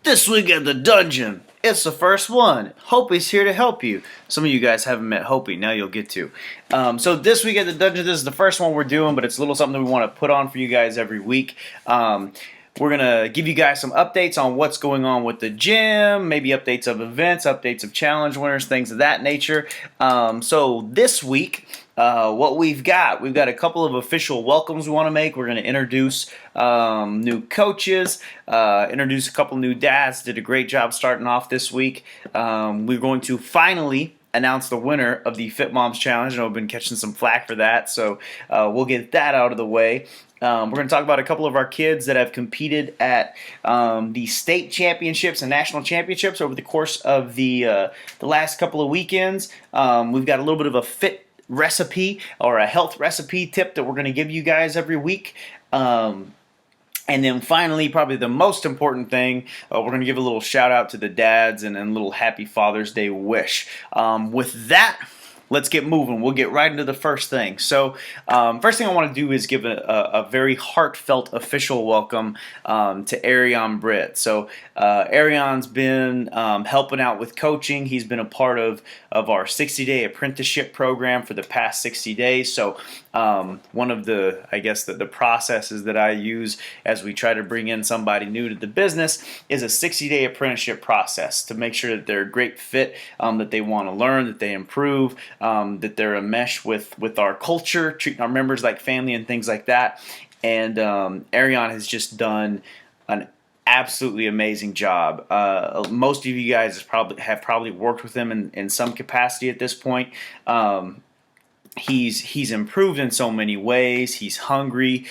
This week at the dungeon, it's the first one. Hopi's here to help you. Some of you guys haven't met Hopi, now you'll get to. So this week at the dungeon, this is the first one we're doing, but it's a little something that we want to put on for you guys every week. We're going to give you guys some updates on what's going on with the gym, maybe updates of events, updates of challenge winners, things of that nature. So this week, what we've got a couple of official welcomes we want to make. We're going to introduce new coaches, introduce a couple new dads. Did a great job starting off this week. We're going to finally announce the winner of the Fit Moms Challenge. I know I've been catching some flack for that, so we'll get that out of the way. We're going to talk about a couple of our kids that have competed at the state championships and national championships over the course of the last couple of weekends. We've got a little bit of a fit recipe or a health recipe tip that we're going to give you guys every week. And then finally, probably the most important thing, we're going to give a little shout out to the dads and a little happy Father's Day wish. With that, let's get moving. We'll get right into the first thing. So first thing I want to do is give a very heartfelt official welcome to Arion Britt. So Arion's been helping out with coaching. He's been a part of our 60-day apprenticeship program for the past 60 days. So one of the, I guess, the processes that I use as we try to bring in somebody new to the business is a 60-day apprenticeship process to make sure that they're a great fit, that they want to learn, that they improve, that they're a mesh with our culture, treating our members like family and things like that. And Arion has just done an absolutely amazing job. Most of you guys have probably worked with him in some capacity at this point. He's improved in so many ways. He's hungry.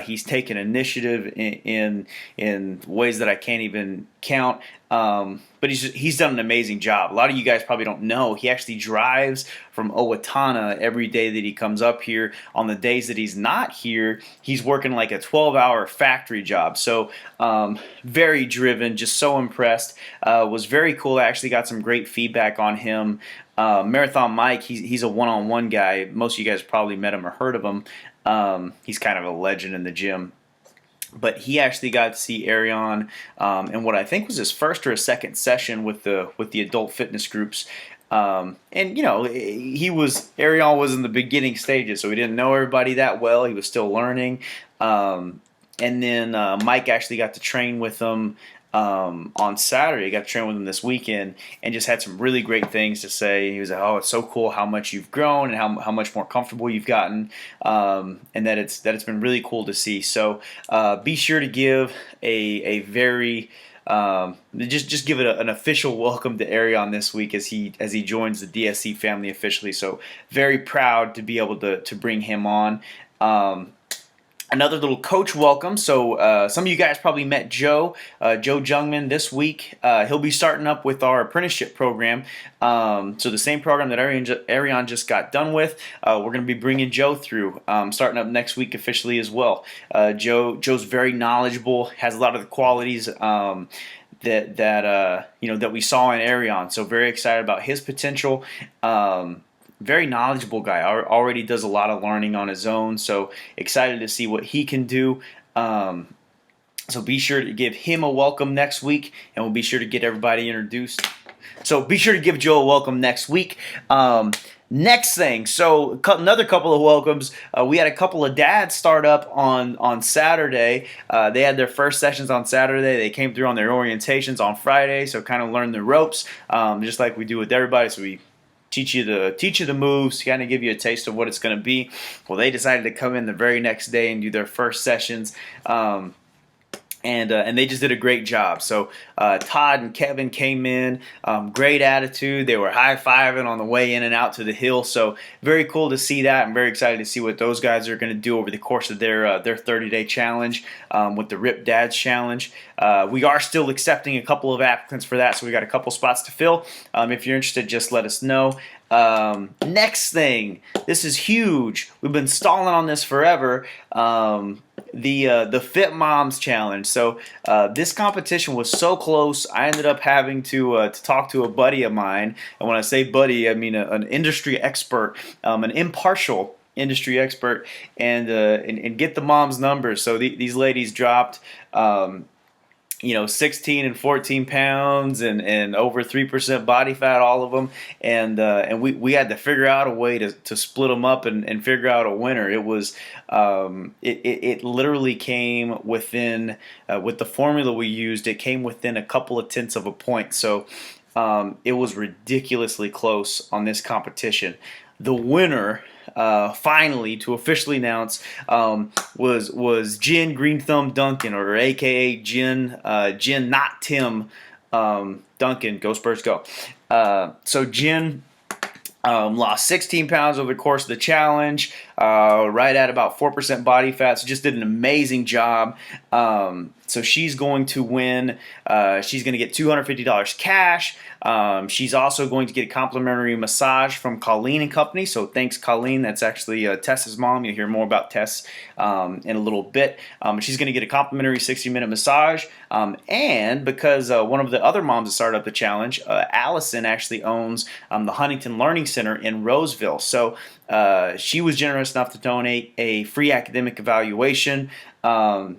He's taken initiative in ways that I can't even count. But he's done an amazing job. A lot of you guys probably don't know. He actually drives from Owatonna every day that he comes up here. On the days that he's not here, he's working like a 12-hour factory job. So very driven, just so impressed. Was very cool. I actually got some great feedback on him. Marathon Mike, he's a one-on-one guy. Most of you guys probably met him or heard of him. He's kind of a legend in the gym. But he actually got to see Arion in what I think was his first or his second session with the adult fitness groups. And you know, Arion was in the beginning stages, so he didn't know everybody that well. He was still learning. And then Mike actually got to train with him on Saturday. He got to train with him this weekend and just had some really great things to say. He was like, "Oh, it's so cool how much you've grown and how much more comfortable you've gotten, and that it's been really cool to see." So be sure to give a very just give it an official welcome to Arion this week as he joins the DSC family officially. So very proud to be able to bring him on. Another little coach welcome. So some of you guys probably met Joe Jungman this week. He'll be starting up with our apprenticeship program. So the same program that Arion just got done with, we're going to be bringing Joe through, starting up next week officially as well. Joe's very knowledgeable, has a lot of the qualities that we saw in Arion. So very excited about his potential. Very knowledgeable guy. Already does a lot of learning on his own. So excited to see what he can do. So be sure to give him a welcome next week, and we'll be sure to get everybody introduced. So be sure to give Joe a welcome next week. Next thing, so another couple of welcomes. We had a couple of dads start up on Saturday. They had their first sessions on Saturday. They came through on their orientations on Friday, so kind of learned the ropes, just like we do with everybody. So we teach you the moves, kind of give you a taste of what it's going to be. Well, they decided to come in the very next day and do their first sessions. And they just did a great job. So Todd and Kevin came in, great attitude. They were high-fiving on the way in and out to the hill. So very cool to see that. I'm very excited to see what those guys are going to do over the course of their 30-day challenge with the Rip Dads Challenge. We are still accepting a couple of applicants for that, so we got a couple spots to fill. If you're interested, just let us know. Next thing, this is huge. We've been stalling on this forever. The Fit Moms Challenge. So this competition was so close, I ended up having to talk to a buddy of mine. And when I say buddy, I mean an industry expert, an impartial industry expert, and get the mom's numbers. So these ladies dropped 16 and 14 pounds and over 3% body fat, all of them. And we had to figure out a way to split them up and figure out a winner. It was, it literally came within, with the formula we used, it came within a couple of tenths of a point. So it was ridiculously close on this competition. The winner, finally, to officially announce, was Jen Green Thumb Duncan, or AKA Jen Not Tim Duncan. Go Spurs, go! So Jen lost 16 pounds over the course of the challenge, right at about 4% body fat. So just did an amazing job. So she's going to win. She's going to get $250 cash. She's also going to get a complimentary massage from Colleen and Company. So thanks, Colleen. That's actually Tess's mom. You'll hear more about Tess in a little bit. She's going to get a complimentary 60-minute massage. And because one of the other moms that started up the challenge, Allison, actually owns the Huntington Learning Center in Roseville. So she was generous enough to donate a free academic evaluation. So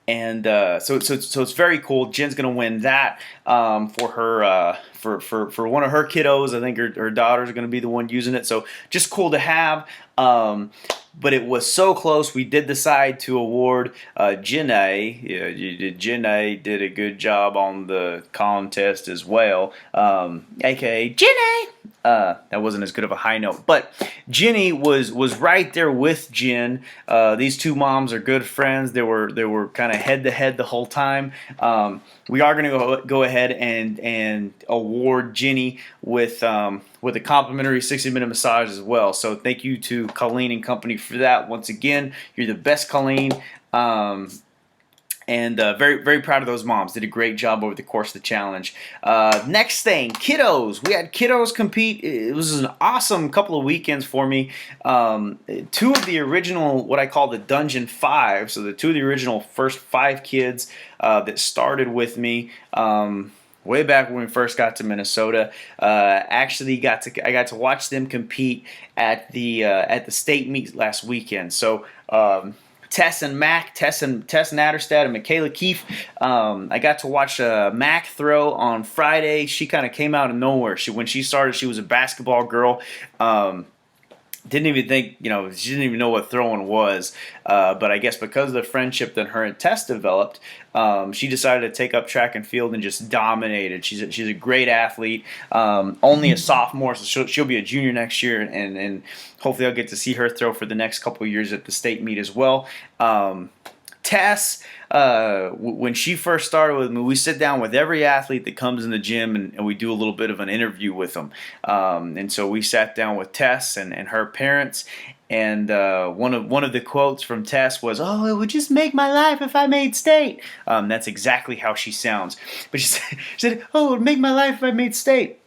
it's very cool. Jen's gonna win that for her for one of her kiddos. I think her daughters are gonna be the one using it. So just cool to have. But it was so close. We did decide to award Janae. Yeah, Janae did a good job on the contest as well, aka Janae. That wasn't as good of a high note, but Jenny was right there with Jen. These two moms are good friends. They were kind of head to head the whole time. We are going to go ahead and award Jenny with a complimentary 60-minute massage as well. So thank you to Colleen and Company for that. Once again, you're the best, Colleen. And very, very proud of those moms. Did a great job over the course of the challenge. Next thing, kiddos. We had kiddos compete. It was an awesome couple of weekends for me. Two of the original, what I call the Dungeon 5, so the two of the original first 5 kids that started with me way back when we first got to Minnesota, actually I got to watch them compete at the state meet last weekend. So Tess Natterstad and Michaela Keefe. I got to watch Mac throw on Friday. She kind of came out of nowhere. When she started, she was a basketball girl. Didn't even think, she didn't even know what throwing was. But I guess because of the friendship that her and Tess developed, she decided to take up track and field and just dominated. She's a great athlete. Only a sophomore, so she'll be a junior next year, and hopefully I'll get to see her throw for the next couple of years at the state meet as well. Tess, when she first started with me, we sit down with every athlete that comes in the gym and we do a little bit of an interview with them. And so we sat down with Tess and her parents, and one of the quotes from Tess was, "Oh, it would just make my life if I made state." That's exactly how she sounds. But she said, "Oh, it would make my life if I made state."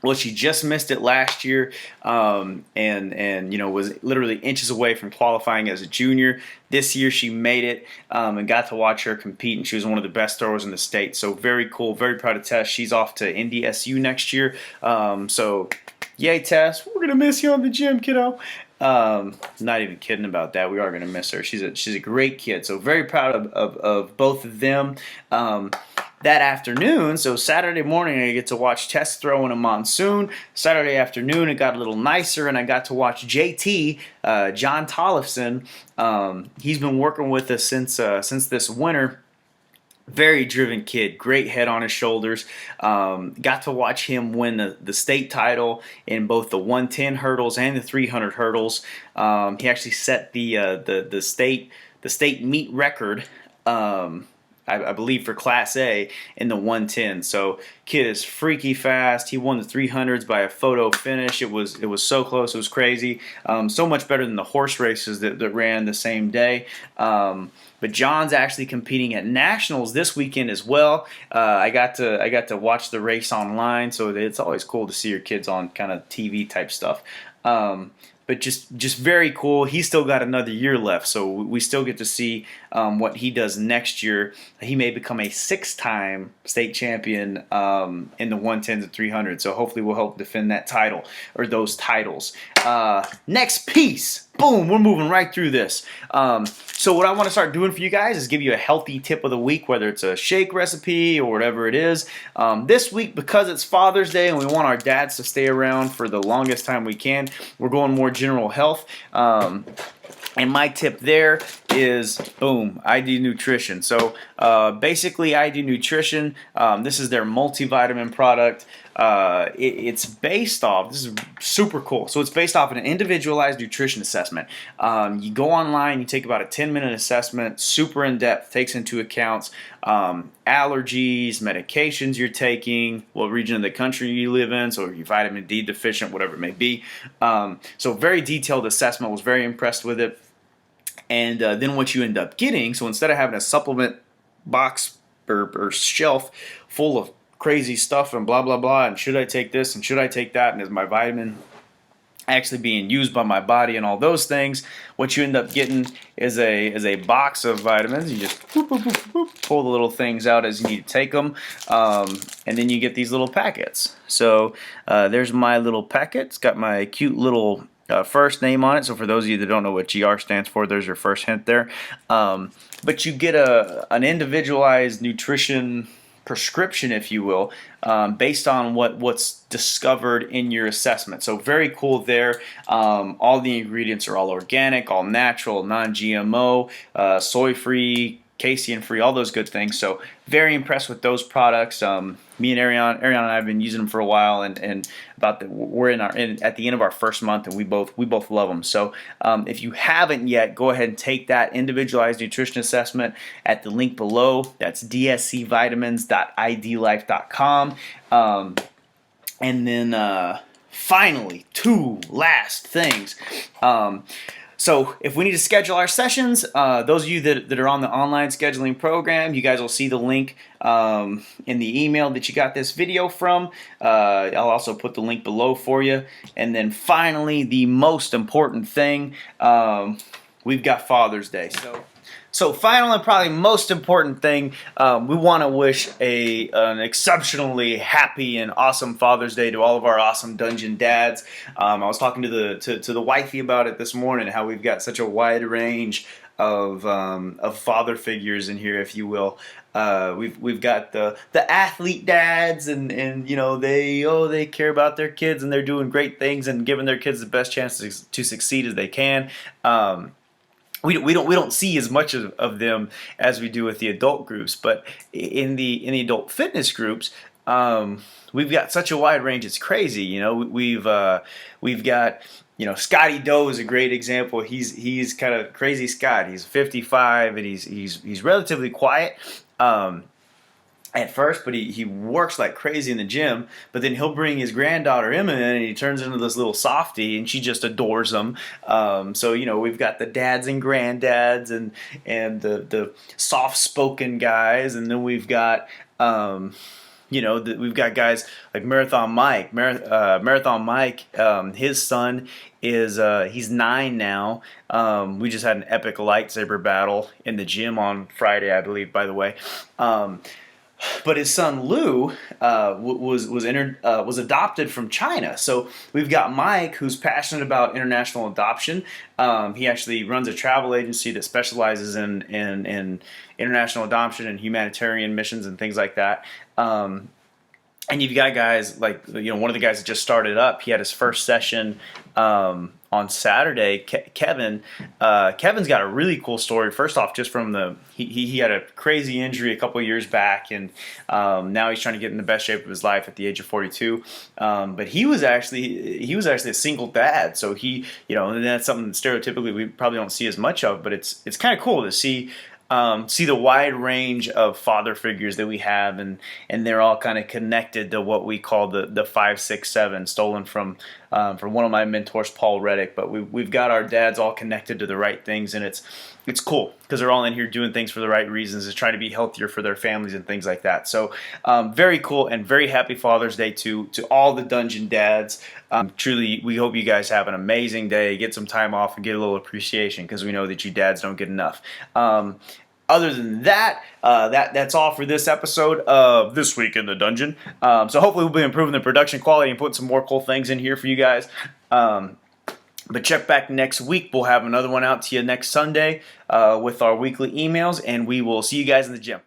Well, she just missed it last year, and was literally inches away from qualifying as a junior. This year she made it, and got to watch her compete, and she was one of the best throwers in the state. So very cool, very proud of Tess. She's off to DSC next year. So yay, Tess! We're gonna miss you on the gym, kiddo. Not even kidding about that. We are gonna miss her. She's a great kid. So very proud of both of them. That afternoon, so Saturday morning, I get to watch Tess throw in a monsoon. Saturday afternoon, it got a little nicer, and I got to watch JT, John Tollefson. He's been working with us since this winter. Very driven kid, great head on his shoulders. Got to watch him win the state title in both the 110 hurdles and the 300 hurdles. He actually set the state meet record. I believe for Class A in the 110. So kid is freaky fast. He won the 300s by a photo finish. It was so close. It was crazy. So much better than the horse races that ran the same day. But John's actually competing at nationals this weekend as well. I got to watch the race online, so it's always cool to see your kids on kind of TV type stuff. but just very cool. He's still got another year left, so we still get to see what he does next year. He may become a 6-time state champion in the 110s and 300. So hopefully we'll help defend that title or those titles. Next piece. Boom, we're moving right through this. So what I want to start doing for you guys is give you a healthy tip of the week, whether it's a shake recipe or whatever it is. This week, because it's Father's Day and we want our dads to stay around for the longest time we can, we're going more general health. And my tip there is, boom, ID Nutrition. So basically ID Nutrition, this is their multivitamin product. It's based off, this is super cool, so it's based off an individualized nutrition assessment. You go online, you take about a 10-minute assessment, super in-depth, takes into account allergies, medications you're taking, what region of the country you live in, so if you're vitamin D deficient, whatever it may be. So very detailed assessment, was very impressed with it. And then what you end up getting, so instead of having a supplement box or shelf full of crazy stuff and blah blah blah, and should I take this and should I take that, and is my vitamin actually being used by my body and all those things, what you end up getting is a box of vitamins. You just boop, boop, boop, boop, pull the little things out as you need to take them, and then you get these little packets. So there's my little packet. It's got my cute little first name on it. So for those of you that don't know what GR stands for, there's your first hint there. But you get an individualized nutrition prescription, if you will, based on what's discovered in your assessment. So very cool there. All the ingredients are all organic, all natural, non-GMO, soy-free, casein-free, all those good things. So very impressed with those products. Me and Ariana and I have been using them for a while, and we're at the end of our first month, and we both love them. So if you haven't yet, go ahead and take that individualized nutrition assessment at the link below. That's dscvitamins.idlife.com. And then finally, two last things. So if we need to schedule our sessions, those of you that are on the online scheduling program, you guys will see the link in the email that you got this video from. I'll also put the link below for you. And then finally, the most important thing, we've got Father's Day. So final and probably most important thing, we want to wish an exceptionally happy and awesome Father's Day to all of our awesome Dungeon dads. I was talking to the wifey about it this morning, how we've got such a wide range of father figures in here, if you will. We've got the athlete dads, and you know they care about their kids and they're doing great things and giving their kids the best chance to succeed as they can. We don't see as much of them as we do with the adult groups, but in the adult fitness groups, we've got such a wide range. It's crazy. You know, we've got, you know, Scotty Doe is a great example. He's kind of crazy Scott. He's 55 and he's relatively quiet. At first, but he works like crazy in the gym, but then he'll bring his granddaughter Emma in and he turns into this little softie and she just adores him. So, you know, we've got the dads and granddads and the soft-spoken guys, and then we've got, you know, we've got guys like Marathon Mike. Marathon Mike, his son is he's 9 now. We just had an epic lightsaber battle in the gym on Friday, I believe, by the way. But his son Lou was adopted from China. So we've got Mike, who's passionate about international adoption. He actually runs a travel agency that specializes in international adoption and humanitarian missions and things like that. And you've got guys like, you know, one of the guys that just started up. He had his first session on Saturday. Kevin. Kevin's got a really cool story. First off, just from he had a crazy injury a couple years back, and now he's trying to get in the best shape of his life at the age of 42. But he was actually a single dad, so he, you know, and that's something that stereotypically we probably don't see as much of. But it's kind of cool to see the wide range of father figures that we have, and they're all kind of connected to what we call the 5, 6, 7, stolen from for one of my mentors, Paul Reddick. But we've got our dads all connected to the right things, and it's cool because they're all in here doing things for the right reasons, is trying to be healthier for their families and things like that. So very cool, and very happy Father's Day to all the Dungeon dads. Truly, we hope you guys have an amazing day, get some time off, and get a little appreciation, because we know that you dads don't get enough. Other than that, that's all for this episode of This Week in the Dungeon. So hopefully we'll be improving the production quality and putting some more cool things in here for you guys. But check back next week. We'll have another one out to you next Sunday with our weekly emails, and we will see you guys in the gym.